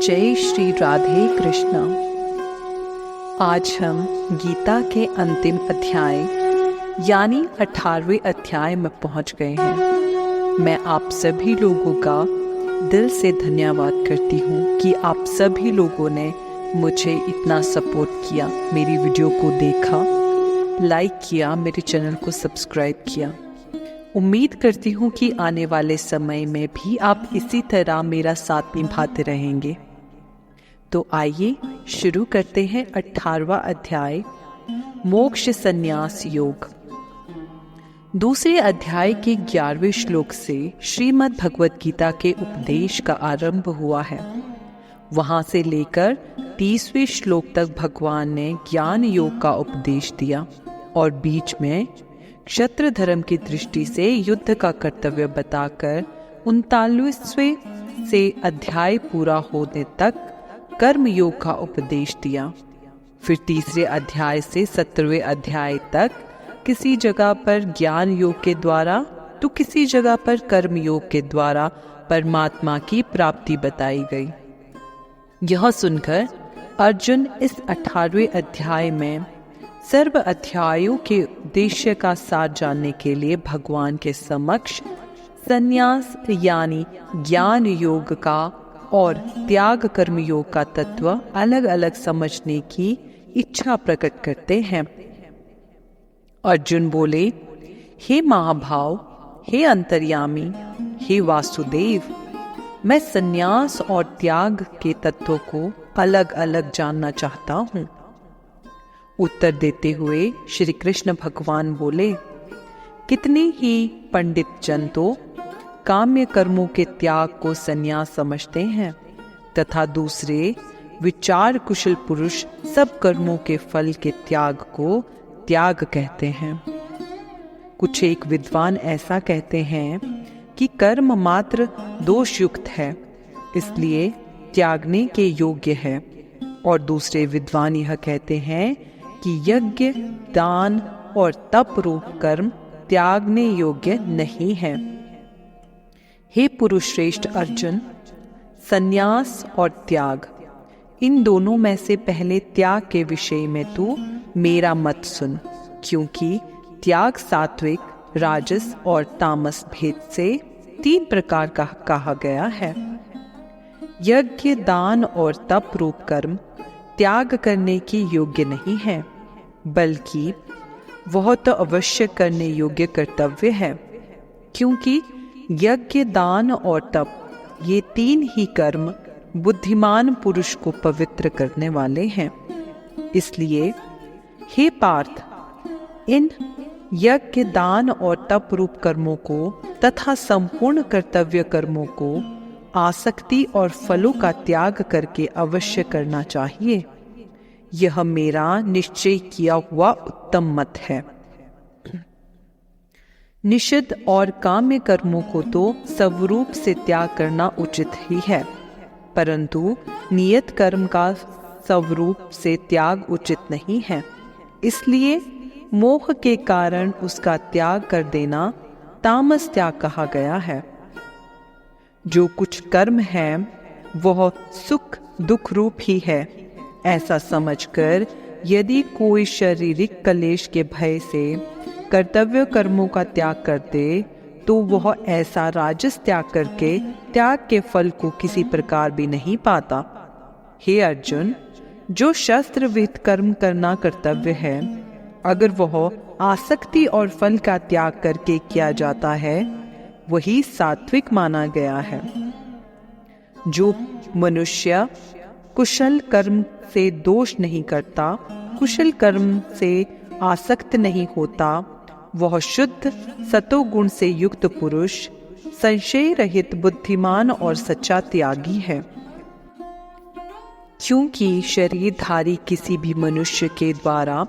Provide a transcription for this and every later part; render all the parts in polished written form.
जय श्री राधे कृष्णा। आज हम गीता के अंतिम अध्याय यानी 18वें अध्याय में पहुंच गए हैं। मैं आप सभी लोगों का दिल से धन्यवाद करती हूं कि आप सभी लोगों ने मुझे इतना सपोर्ट किया, मेरी वीडियो को देखा, लाइक किया, मेरे चैनल को सब्सक्राइब किया। उम्मीद करती हूँ कि आने वाले समय में भी आप इसी तरह मेरा साथ निभाते रहेंगे। तो आइए शुरू करते हैं 18वां अध्याय, मोक्ष संन्यास योग। दूसरे अध्याय के 11वें श्लोक से श्रीमद् भगवत गीता के उपदेश का आरंभ हुआ है। वहां से लेकर 30वें श्लोक तक भगवान ने ज्ञान योग का उपदेश दिया और बीच में क्षत्र धर्म की दृष्टि से युद्ध का कर्तव्य बताकर 39वें से अध्याय पूरा होने तक कर्म योग का उपदेश दिया। फिर तीसरे अध्याय से 17वें अध्याय तक किसी जगह पर ज्ञान योग के द्वारा तो किसी जगह पर कर्म योग के द्वारा परमात्मा की प्राप्ति बताई गई। यह सुनकर अर्जुन इस 18वें अध्याय में सर्व अध्यायों के उद्देश्य का सार जानने के लिए भगवान के समक्ष संन्यास यानी ज्ञान योग का और त्याग कर्म योग का तत्व अलग अलग समझने की इच्छा प्रकट करते हैं। अर्जुन बोले, हे महाभाव, हे अंतर्यामी, हे वासुदेव, मैं संन्यास और त्याग के तत्वों को अलग अलग जानना चाहता हूँ। उत्तर देते हुए श्री कृष्ण भगवान बोले, कितने ही पंडित जन तो काम्य कर्मों के त्याग को संन्यास समझते हैं तथा दूसरे विचार कुशल पुरुष सब कर्मों के फल के त्याग को त्याग कहते हैं। कुछ एक विद्वान ऐसा कहते हैं कि कर्म मात्र दोषयुक्त है, इसलिए त्यागने के योग्य है, और दूसरे विद्वान यह कहते हैं कि यज्ञ, दान और तप रूप कर्म त्यागने योग्य नहीं है। हे पुरुष श्रेष्ठ अर्जुन, संन्यास और त्याग इन दोनों में से पहले त्याग के विषय में तू मेरा मत सुन, क्योंकि त्याग सात्विक, राजस और तामस भेद से 3 प्रकार का कहा गया है। यज्ञ, दान और तप रूप कर्म त्याग करने की योग्य नहीं है, बल्कि वह तो अवश्य करने योग्य कर्तव्य है, क्योंकि यज्ञ, दान और तप ये 3 ही कर्म बुद्धिमान पुरुष को पवित्र करने वाले हैं। इसलिए हे पार्थ, इन यज्ञ, दान और तप रूप कर्मों को तथा संपूर्ण कर्तव्य कर्मों को आसक्ति और फलों का त्याग करके अवश्य करना चाहिए। यह मेरा निश्चय किया हुआ उत्तम मत है। निषिद्ध और काम्य कर्मों को तो स्वरूप से त्याग करना उचित ही है, परंतु नियत कर्म का स्वरूप से त्याग उचित नहीं है। इसलिए मोह के कारण उसका त्याग कर देना तामस त्याग कहा गया है। जो कुछ कर्म है वह सुख दुख रूप ही है, ऐसा समझकर यदि कोई शारीरिक क्लेश के भय से कर्तव्य कर्मों का त्याग कर दे तो वह ऐसा राजस त्याग करके त्याग के फल को किसी प्रकार भी नहीं पाता। हे अर्जुन, जो शस्त्र विहित कर्म करना कर्तव्य है, अगर वह आसक्ति और फल का त्याग करके किया जाता है, वही सात्विक माना गया है। जो मनुष्य कुशल कर्म से दोष नहीं करता, कुशल कर्म से आसक्त नहीं होता, वह शुद्ध सतोगुण से युक्त पुरुष, संशय रहित बुद्धिमान और सच्चा त्यागी है। क्योंकि शरीरधारी किसी भी मनुष्य के द्वारा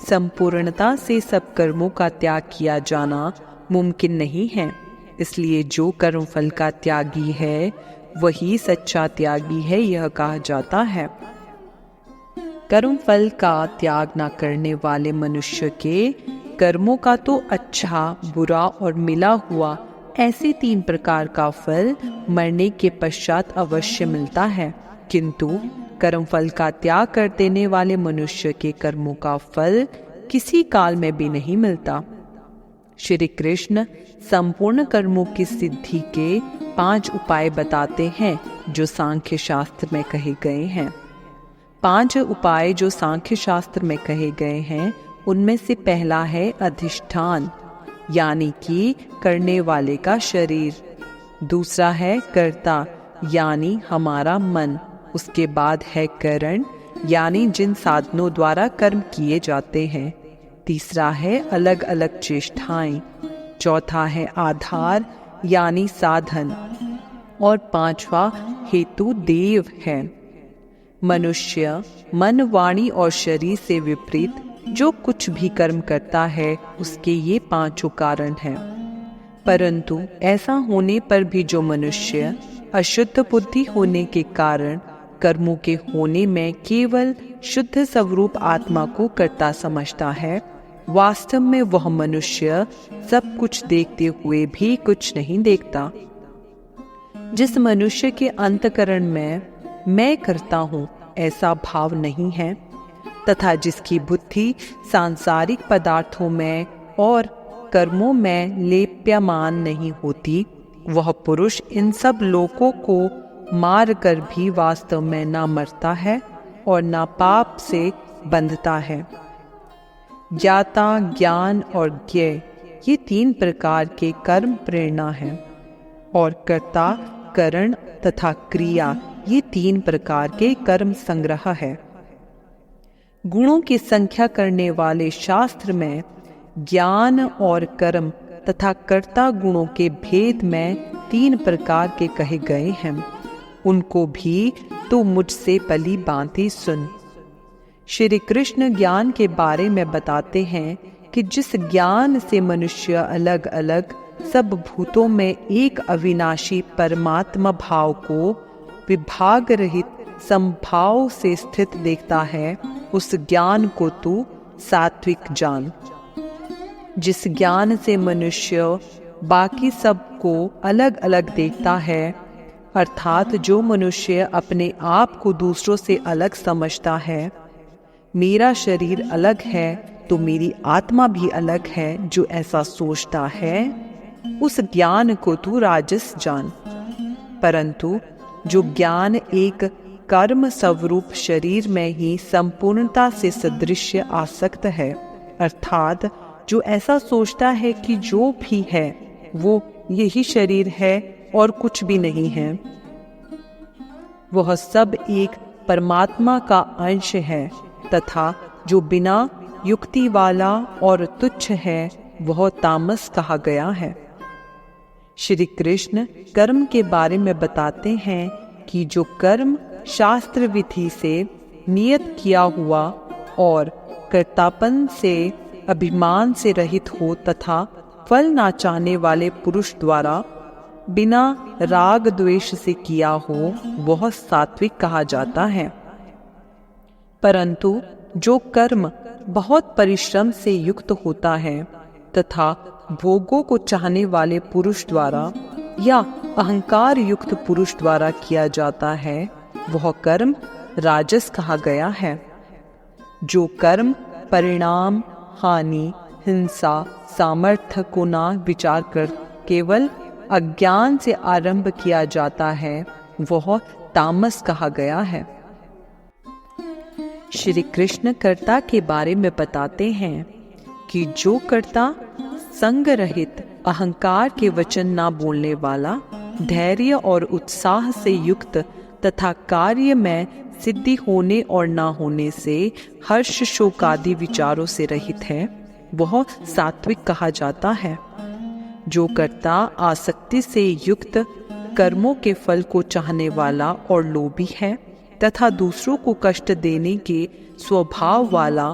संपूर्णता से सब कर्मों का त्याग किया जाना मुमकिन नहीं है, इसलिए जो कर्म फल का त्यागी है वही सच्चा त्यागी है, यह कहा जाता है। कर्म फल का त्याग न करने वाले मनुष्य के कर्मों का तो अच्छा, बुरा और मिला हुआ ऐसे 3 प्रकार का फल मरने के पश्चात अवश्य मिलता है, किंतु कर्मफल का त्याग कर देने वाले मनुष्य के कर्मों का फल किसी काल में भी नहीं मिलता। श्री कृष्ण संपूर्ण कर्मों की सिद्धि के 5 उपाय बताते हैं जो सांख्य शास्त्र में कहे गए हैं। 5 उपाय जो सांख्य शास्त्र में कहे गए हैं उनमें से पहला है अधिष्ठान, यानी कि करने वाले का शरीर। दूसरा है कर्ता, यानी हमारा मन। उसके बाद है करण, यानी जिन साधनों द्वारा कर्म किए जाते हैं। तीसरा है अलग अलग चेष्टाएं। चौथा है आधार, यानी साधन। और 5वां हेतु देव है। मनुष्य मन, वाणी और शरीर से विपरीत जो कुछ भी कर्म करता है उसके ये 5 कारण हैं। परंतु ऐसा होने पर भी जो मनुष्य अशुद्ध बुद्धि होने के कारण कर्मों के होने में केवल शुद्ध स्वरूप आत्मा को कर्ता समझता है, वास्तव में वह मनुष्य सब कुछ देखते हुए भी कुछ नहीं देखता। जिस मनुष्य के अंतःकरण में मैं करता हूँ ऐसा भाव नहीं है, तथा जिसकी बुद्धि सांसारिक पदार्थों में और कर्मों में लेप्यमान नहीं होती, वह पुरुष इन सब लोगों को मार कर भी वास्तव में ना मरता है और ना पाप से बंधता है। ज्ञाता, ज्ञान और ज्ञेय ये 3 प्रकार के कर्म प्रेरणा हैं, और कर्ता, करण तथा क्रिया ये 3 प्रकार के कर्म संग्रह है। गुणों की संख्या करने वाले शास्त्र में ज्ञान और कर्म तथा कर्ता गुणों के भेद में 3 प्रकार के कहे गए हैं। उनको भी तू मुझसे पली बांति सुन। श्री कृष्ण ज्ञान के बारे में बताते हैं कि जिस ज्ञान से मनुष्य अलग अलग सब भूतों में एक अविनाशी परमात्मा भाव को विभाग रहित संभाव से स्थित देखता है, उस ज्ञान को तू सात्विक जान। जिस ज्ञान से मनुष्य बाकी सबको अलग अलग देखता है, अर्थात जो मनुष्य अपने आप को दूसरों से अलग समझता है, मेरा शरीर अलग है तो मेरी आत्मा भी अलग है, जो ऐसा सोचता है, उस ज्ञान को तू राजस जान। परंतु जो ज्ञान एक कर्म स्वरूप शरीर में ही संपूर्णता से सदृश आसक्त है, अर्थात जो ऐसा सोचता है कि जो भी है वो यही शरीर है और कुछ भी नहीं है, वह सब एक परमात्मा का अंश है, तथा जो बिना युक्ति वाला और तुच्छ है वह तामस कहा गया है। श्री कृष्ण कर्म के बारे में बताते हैं कि जो कर्म शास्त्र विधि से नियत किया हुआ और कर्तापन से अभिमान से रहित हो तथा फल ना चाहने वाले पुरुष द्वारा बिना राग द्वेष से किया हो, वह सात्विक कहा जाता है। परंतु जो कर्म बहुत परिश्रम से युक्त होता है तथा भोगों को चाहने वाले पुरुष द्वारा या अहंकार युक्त पुरुष द्वारा किया जाता है, वह कर्म राजस कहा गया है। जो कर्म परिणाम, हानि, हिंसा, सामर्थ्य को ना विचार कर केवल अज्ञान से आरंभ किया जाता है, वह तामस कहा गया है। श्री कृष्ण कर्ता के बारे में बताते हैं कि जो कर्ता संग रहित, अहंकार के वचन ना बोलने वाला, धैर्य और उत्साह से युक्त तथा कार्य में सिद्धि होने और ना होने से हर्ष शोक आदि विचारों से रहित है, वह सात्विक कहा जाता है। जो कर्ता आसक्ति से युक्त, कर्मों के फल को चाहने वाला और लोभी है तथा दूसरों को कष्ट देने के स्वभाव वाला,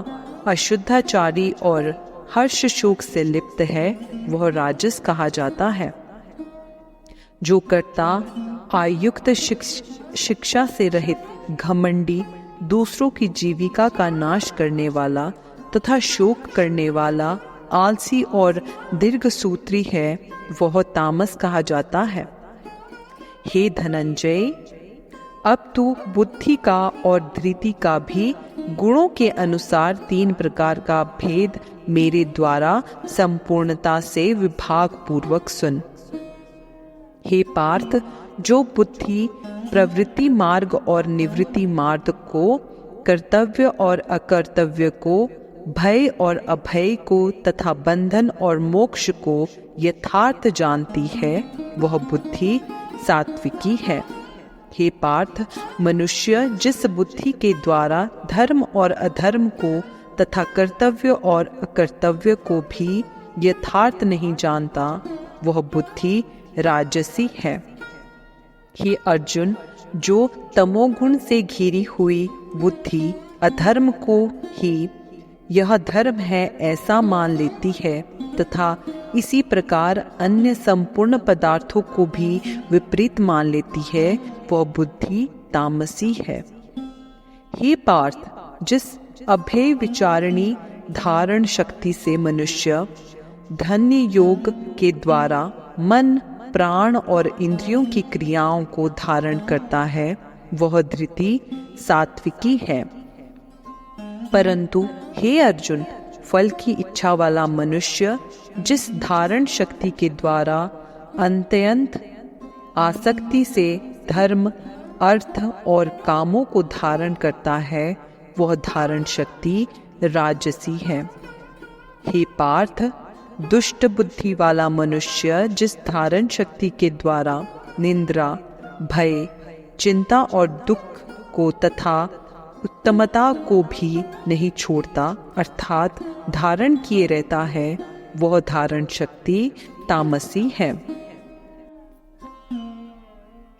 अशुद्धाचारी और हर्ष शोक से लिप्त है, वह राजस कहा जाता है। जो कर्ता आयुक्त शिक्षा से रहित, घमंडी, दूसरों की जीविका का नाश करने वाला तथा शोक करने वाला, आलसी और दीर्घसूत्री है, वह तामस कहा जाता है। हे धनंजय, अब तू बुद्धि का और धृति का भी गुणों के अनुसार 3 प्रकार का भेद मेरे द्वारा संपूर्णता से विभाग पूर्वक सुन। हे पार्थ, जो बुद्धि प्रवृत्ति मार्ग और निवृत्ति मार्ग को, कर्तव्य और अकर्तव्य को, भय और अभय को तथा बंधन और मोक्ष को यथार्थ जानती है, वह बुद्धि सात्विकी है। हे पार्थ, मनुष्य जिस बुद्धि के द्वारा धर्म और अधर्म को तथा कर्तव्य और अकर्तव्य को भी यथार्थ नहीं जानता, वह बुद्धि राजसी है। हे अर्जुन, जो तमोगुण से घिरी हुई बुद्धि अधर्म को ही यह धर्म है ऐसा मान लेती है तथा इसी प्रकार अन्य संपूर्ण पदार्थों को भी विपरीत मान लेती है, वह बुद्धि तामसी है। हे पार्थ, जिस अभय विचारणी धारण शक्ति से मनुष्य धन्य योग के द्वारा मन, प्राण और इंद्रियों की क्रियाओं को धारण करता है, वह धृति सात्विकी है। परंतु हे अर्जुन, फल की इच्छा वाला मनुष्य जिस धारण शक्ति के द्वारा अत्यंत आसक्ति से धर्म, अर्थ और कामों को धारण करता है, वह धारण शक्ति राजसी है। हे पार्थ, दुष्ट बुद्धि वाला मनुष्य जिस धारण शक्ति के द्वारा निंद्रा, भय, चिंता और दुख को तथा उत्तमता को भी नहीं छोड़ता अर्थात धारण किए रहता है, वह धारण शक्ति तामसी है।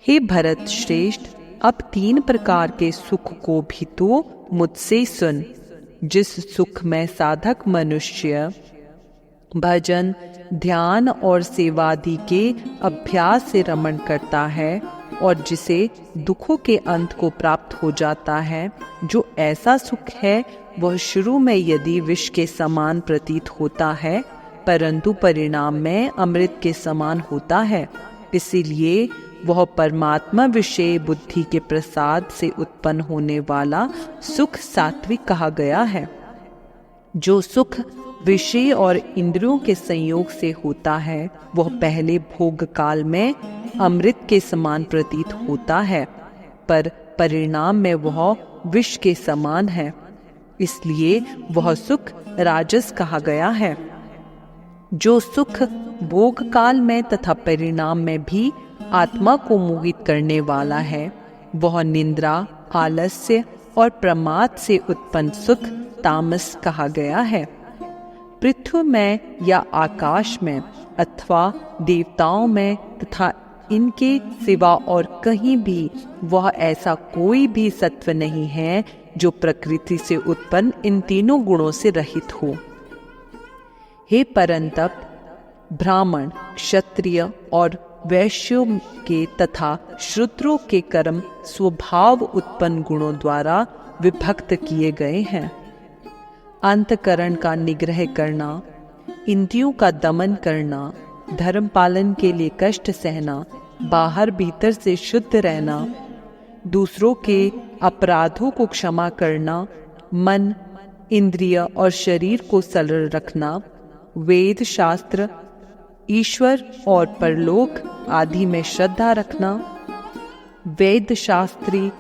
हे भरत श्रेष्ठ, अब 3 प्रकार के सुख को भी तो मुझसे सुन। जिस सुख में साधक मनुष्य भजन, ध्यान और सेवादि के अभ्यास से रमण करता है और जिसे दुखों के अंत को प्राप्त हो जाता है, जो ऐसा सुख है वह शुरू में यदि विष के समान प्रतीत होता है, परंतु परिणाम में अमृत के समान होता है। इसीलिए वह परमात्मा विषय बुद्धि के प्रसाद से उत्पन्न होने वाला सुख सात्विक कहा गया है। जो सुख विषय और इंद्रियों के संयोग से होता है, वह पहले भोग काल में अमृत के समान प्रतीत होता है, पर परिणाम में वह विष के समान है। इसलिए वह सुख राजस कहा गया है। जो सुख भोग काल में तथा परिणाम में भी आत्मा को मोहित करने वाला है, वह निंद्रा, आलस्य और प्रमाद से उत्पन्न सुख तामस कहा गया है। पृथ्वी में या आकाश में अथवा देवताओं में तथा इनके सिवा और कहीं भी वह ऐसा कोई भी सत्व नहीं है जो प्रकृति से उत्पन्न इन तीनों गुणों से रहित हो। हे परंतप, ब्राह्मण, क्षत्रिय और वैश्यों के तथा शूद्रों के कर्म स्वभाव उत्पन्न गुणों द्वारा विभक्त किए गए हैं। अंतकरण का निग्रह करना, इंद्रियों का दमन करना, धर्म पालन के लिए कष्ट सहना, बाहर भीतर से शुद्ध रहना, दूसरों के अपराधों को क्षमा करना, मन, इंद्रिय और शरीर को सरल रखना, वेद शास्त्र, ईश्वर और परलोक आदि में श्रद्धा रखना, वेद शास्त्री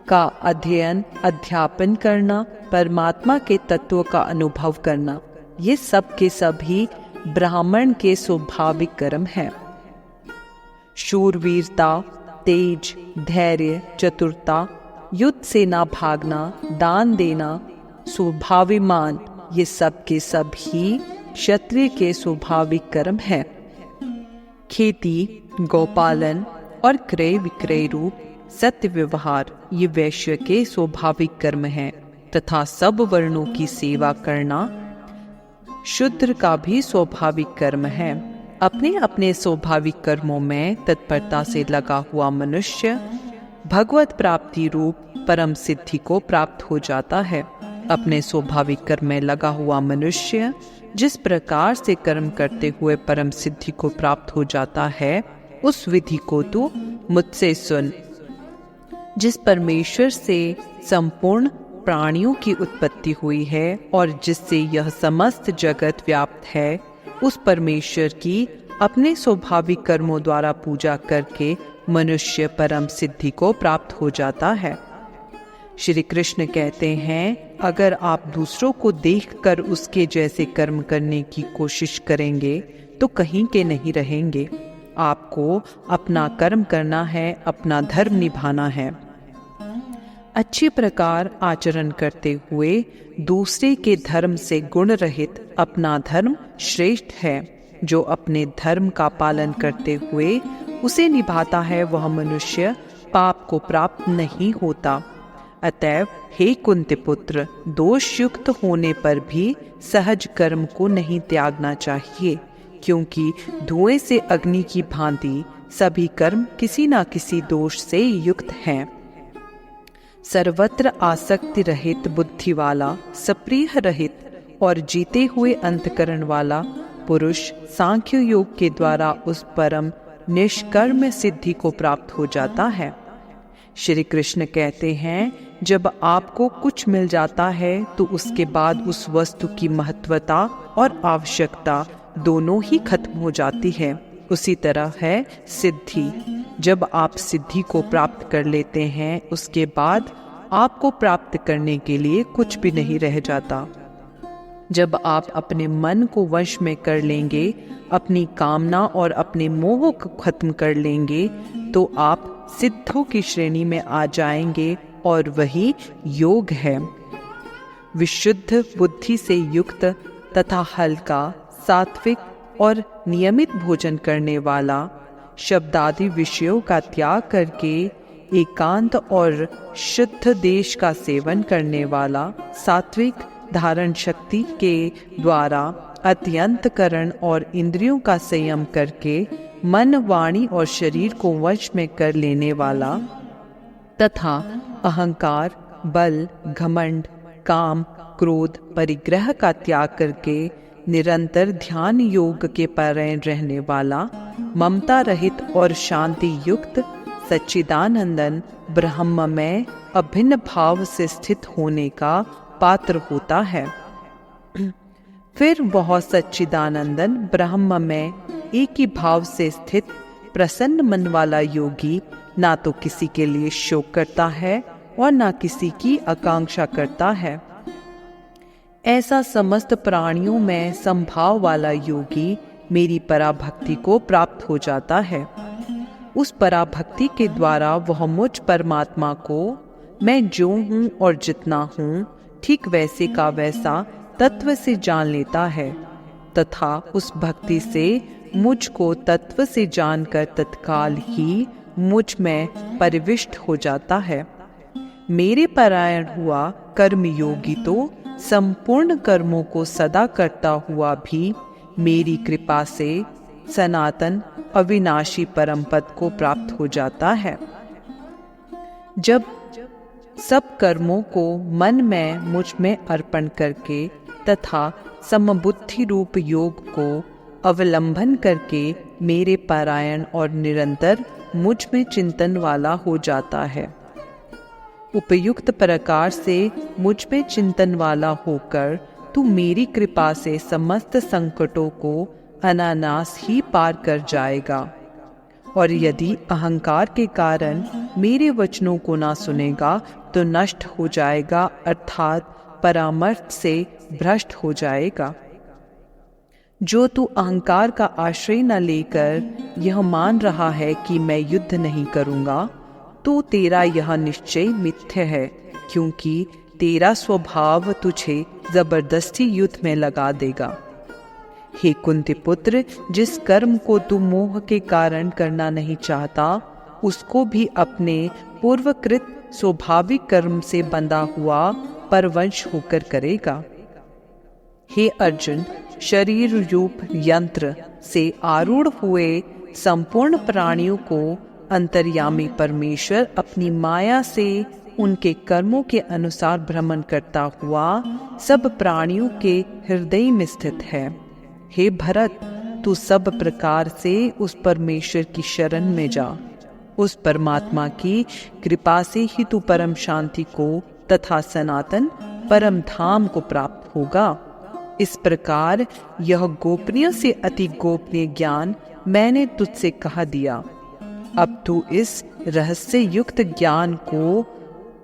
का अध्ययन अध्यापन करना, परमात्मा के तत्व का अनुभव करना, ये सब के सभी ब्राह्मण के स्वाभाविक कर्म हैं। शूरवीरता, तेज, धैर्य, चतुरता, युद्ध से ना भागना, दान देना, स्वाभिमान, ये सब के सभी क्षत्रिय के स्वाभाविक कर्म हैं। खेती, गौपालन और क्रय विक्रय रूप सत्य व्यवहार ये वैश्य के स्वाभाविक कर्म हैं तथा सब वर्णों की सेवा करना शूद्र का भी स्वाभाविक कर्म है। अपने अपने स्वाभाविक कर्मों में तत्परता से लगा हुआ मनुष्य भगवत प्राप्ति रूप परम सिद्धि को प्राप्त हो जाता है। अपने स्वाभाविक कर्म में लगा हुआ मनुष्य जिस प्रकार से कर्म करते हुए परम सिद्धि को प्राप्त हो जाता है, उस विधि को तू मुझसे सुन। जिस परमेश्वर से संपूर्ण प्राणियों की उत्पत्ति हुई है और जिससे यह समस्त जगत व्याप्त है, उस परमेश्वर की अपने स्वाभाविक कर्मों द्वारा पूजा करके मनुष्य परम सिद्धि को प्राप्त हो जाता है। श्री कृष्ण कहते हैं, अगर आप दूसरों को देखकर उसके जैसे कर्म करने की कोशिश करेंगे तो कहीं के नहीं रहेंगे। आपको अपना कर्म करना है, अपना धर्म निभाना है। अच्छी प्रकार आचरण करते हुए दूसरे के धर्म से गुण रहित अपना धर्म श्रेष्ठ है। जो अपने धर्म का पालन करते हुए उसे निभाता है, वह मनुष्य पाप को प्राप्त नहीं होता। अतएव हे कुंती पुत्र, दोष युक्त होने पर भी सहज कर्म को नहीं त्यागना चाहिए, क्योंकि धुएं से अग्नि की भांति सभी कर्म किसी न किसी दोष से युक्त हैं। सर्वत्र आसक्ति रहित बुद्धि वाला, सप्रिय रहित और जीते हुए अंतकरण वाला पुरुष सांख्य योग के द्वारा उस परम निष्कर्म सिद्धि को प्राप्त हो जाता है। श्री कृष्ण कहते हैं, जब आपको कुछ मिल जाता है तो उसके बाद उस वस्तु की महत्वता और आवश्यकता दोनों ही खत्म हो जाती है। उसी तरह है सिद्धि। जब आप सिद्धि को प्राप्त कर लेते हैं, उसके बाद आपको प्राप्त करने के लिए कुछ भी नहीं रह जाता। जब आप अपने मन को वश में कर लेंगे, अपनी कामना और अपने मोह को खत्म कर लेंगे, तो आप सिद्धों की श्रेणी में आ जाएंगे और वही योग है। विशुद्ध बुद्धि से युक्त तथा हल्का, सात्विक और नियमित भोजन करने वाला, शब्दादि विषयों का त्याग करके एकांत और शुद्ध देश का सेवन करने वाला, सात्विक धारण शक्ति के द्वारा अत्यंतकरण और इंद्रियों का संयम करके मन, वाणी और शरीर को वश में कर लेने वाला तथा अहंकार, बल, घमंड, काम, क्रोध, परिग्रह का त्याग करके निरंतर ध्यान योग के परायण रहने वाला, ममता रहित और शांति युक्त, सच्चिदानंदन ब्रह्ममय अभिन्न भाव से स्थित होने का पात्र होता है। फिर वह सच्चिदानंदन ब्रह्ममय एक ही भाव से स्थित प्रसन्न मन वाला योगी ना तो किसी के लिए शोक करता है और ना किसी की आकांक्षा करता है। ऐसा समस्त प्राणियों में संभाव वाला योगी मेरी पराभक्ति को प्राप्त हो जाता है। उस पराभक्ति के द्वारा वह मुझ परमात्मा को मैं जो हूँ और जितना हूँ ठीक वैसे का वैसा तत्व से जान लेता है तथा उस भक्ति से मुझको तत्व से जानकर तत्काल ही मुझ में परिविष्ट हो जाता है। मेरे परायण हुआ कर्मयोगी तो संपूर्ण कर्मों को सदा करता हुआ भी मेरी कृपा से सनातन अविनाशी परम पद को प्राप्त हो जाता है। जब सब कर्मों को मन में मुझ में अर्पण करके तथा समबुद्धि रूप योग को अवलंबन करके मेरे पारायण और निरंतर मुझ में चिंतन वाला हो जाता है। उपयुक्त प्रकार से मुझ में चिंतन वाला होकर तू मेरी कृपा से समस्त संकटों को अनायास ही पार कर जाएगा। और यदि अहंकार के कारण मेरे वचनों को ना सुनेगा तो नष्ट हो जाएगा, अर्थात परामर्श से भ्रष्ट हो जाएगा। जो तू अहंकार का आश्रय न लेकर यह मान रहा है कि मैं युद्ध नहीं करूंगा, तो तेरा यह निश्चय मिथ्य है, क्योंकि तेरा स्वभाव तुझे जबरदस्ती युद्ध में लगा देगा। हे कुंती पुत्र, जिस कर्म को तू मोह के कारण करना नहीं चाहता, उसको भी अपने पूर्वकृत स्वाभाविक कर्म से बंधा हुआ परवंश होकर करेगा। हे अर्जुन, शरीर रूप यंत्र से आरूढ़ हुए संपूर्ण प्राणियों को अंतर्यामी परमेश्वर अपनी माया से उनके कर्मों के अनुसार भ्रमण करता हुआ सब प्राणियों के हृदय में स्थित है। हे भरत, तू सब प्रकार से उस परमेश्वर की शरण में जा। उस परमात्मा की कृपा से ही तू परम शांति को तथा सनातन परम धाम को प्राप्त होगा। इस प्रकार यह गोपनीय से अति गोपनीय ज्ञान मैंने तुझसे कहा दिया। अब तू इस रहस्य युक्त ज्ञान को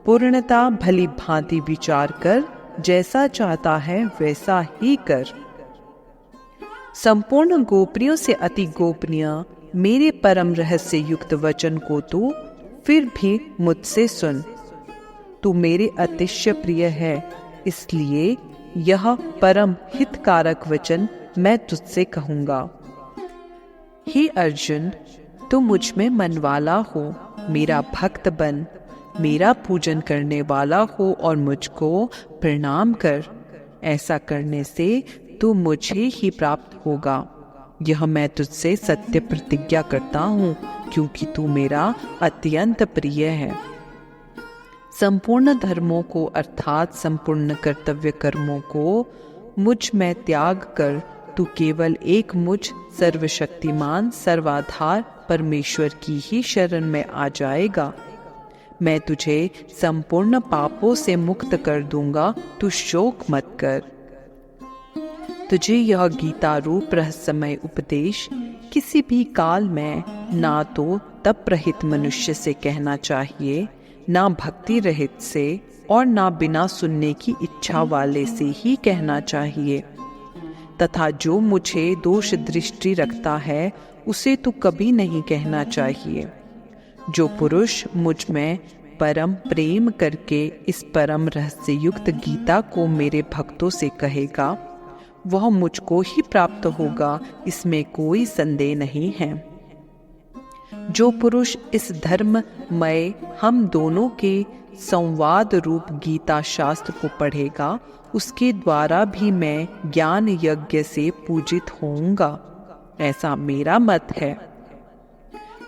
पूर्णता भली भांति विचार कर जैसा चाहता है वैसा ही कर। संपूर्ण गोपनीयों से अति गोपनीय मेरे परम रहस्य युक्त वचन को तू फिर भी मुझसे सुन। तू मेरे अतिशय प्रिय है, इसलिए यह परम हितकारक वचन मैं तुझसे कहूँगा। हे अर्जुन, तू मुझ में मनवाला हो, मेरा भक्त बन, मेरा पूजन करने वाला हो और मुझको प्रणाम कर। ऐसा करने से तू मुझे ही प्राप्त होगा। यह मैं तुझसे सत्य प्रतिज्ञा करता हूँ, क्योंकि तू मेरा अत्यंत प्रिय है। संपूर्ण धर्मों को अर्थात संपूर्ण कर्तव्य कर्मों को मुझ में त्याग कर तू केवल एक मुझ सर्वशक्तिमान सर्वाधार परमेश्वर की ही शरण में आ जाएगा। मैं तुझे संपूर्ण पापों से मुक्त कर दूंगा, तू शोक मत कर। तुझे यह गीता रूप रहस्यमय उपदेश किसी भी काल में ना तो तप रहित मनुष्य से कहना चाहिए, ना भक्ति रहित से, और ना बिना सुनने की इच्छा वाले से ही कहना चाहिए। तथा जो मुझे दोष दृष्टि रखता है उसे तो कभी नहीं कहना चाहिए। जो पुरुष मुझ में परम प्रेम करके इस परम रहस्य युक्त गीता को मेरे भक्तों से कहेगा, वह मुझको ही प्राप्त होगा, इसमें कोई संदेह नहीं है। जो पुरुष इस धर्ममय हम दोनों के संवाद रूप गीता शास्त्र को पढ़ेगा, उसके द्वारा भी मैं ज्ञान यज्ञ से पूजित होऊंगा, ऐसा मेरा मत है।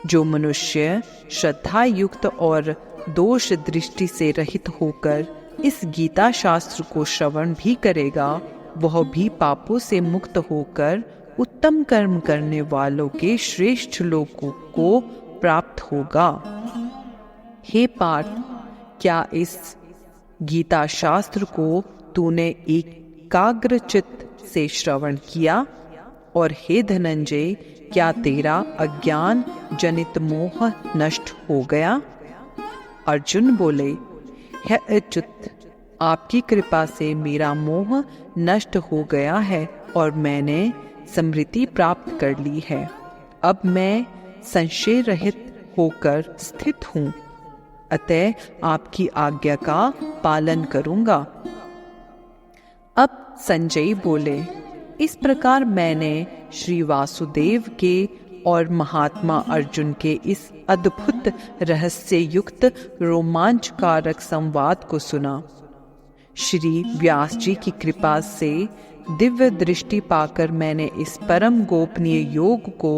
जो मनुष्य श्रद्धा युक्त और दोष दृष्टि से रहित होकर इस गीता शास्त्र को श्रवण भी करेगा, वह भी पापों से मुक्त होकर उत्तम कर्म करने वालों के श्रेष्ठ लोकों को प्राप्त होगा। हे पार्थ, क्या इस गीता शास्त्र को तूने एकाग्रचित्त से श्रवण किया? और हे धनंजय, क्या तेरा अज्ञान जनित मोह नष्ट हो गया? अर्जुन बोले, हे अच्युत, आपकी कृपा से मेरा मोह नष्ट हो गया है और मैंने समृद्धि प्राप्त कर ली है। अब मैं संशय रहित होकर स्थित हूँ, अतः आपकी आज्ञा का पालन करूँगा। अब संजय बोले, इस प्रकार मैंने श्री वासुदेव के और महात्मा अर्जुन के इस अद्भुत रहस्य युक्त रोमांचकारक संवाद को सुना। श्री व्यास जी की कृपा से दिव्य दृष्टि पाकर मैंने इस परम गोपनीय योग को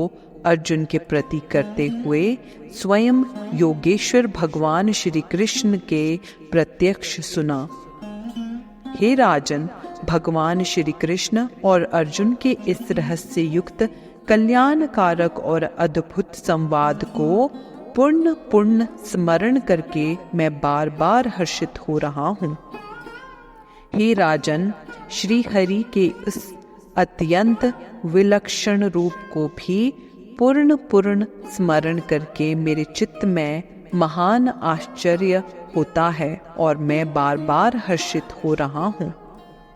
अर्जुन के प्रति करते हुए स्वयं योगेश्वर भगवान श्री कृष्ण के प्रत्यक्ष सुना। हे राजन, भगवान श्री कृष्ण और अर्जुन के इस रहस्य युक्त कल्याणकारक और अद्भुत संवाद को पूर्ण स्मरण करके मैं बार बार हर्षित हो रहा हूँ। हे राजन, श्री हरि के उस अत्यंत विलक्षण रूप को भी पूर्ण स्मरण करके मेरे चित्त में महान आश्चर्य होता है और मैं बार बार हर्षित हो रहा हूँ।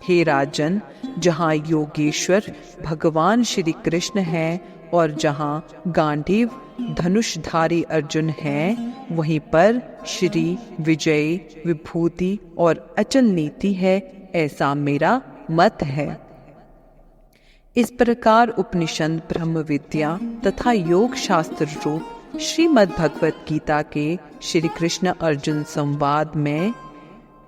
हे राजन, जहाँ योगेश्वर भगवान श्री कृष्ण है और जहाँ गांडीव धनुषधारी अर्जुन है, वहीं पर श्री विजय विभूति और अचल नीति है, ऐसा मेरा मत है। इस प्रकार उपनिषद ब्रह्म विद्या तथा योग शास्त्र रूप श्रीमद् भगवत गीता के श्री कृष्ण अर्जुन संवाद में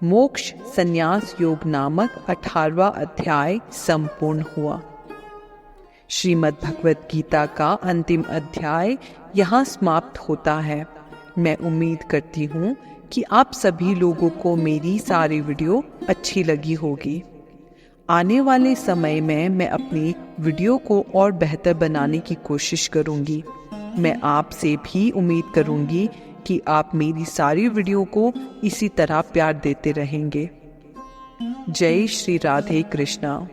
मोक्ष संन्यास योग नामक 18वां अध्याय संपूर्ण हुआ। श्रीमद् भगवत गीता का अंतिम अध्याय यहाँ समाप्त होता है। मैं उम्मीद करती हूँ कि आप सभी लोगों को मेरी सारी वीडियो अच्छी लगी होगी। आने वाले समय में मैं अपनी वीडियो को और बेहतर बनाने की कोशिश करूँगी। मैं आपसे भी उम्मीद करूंगी कि आप मेरी सारी वीडियो को इसी तरह प्यार देते रहेंगे। जय श्री राधे कृष्णा।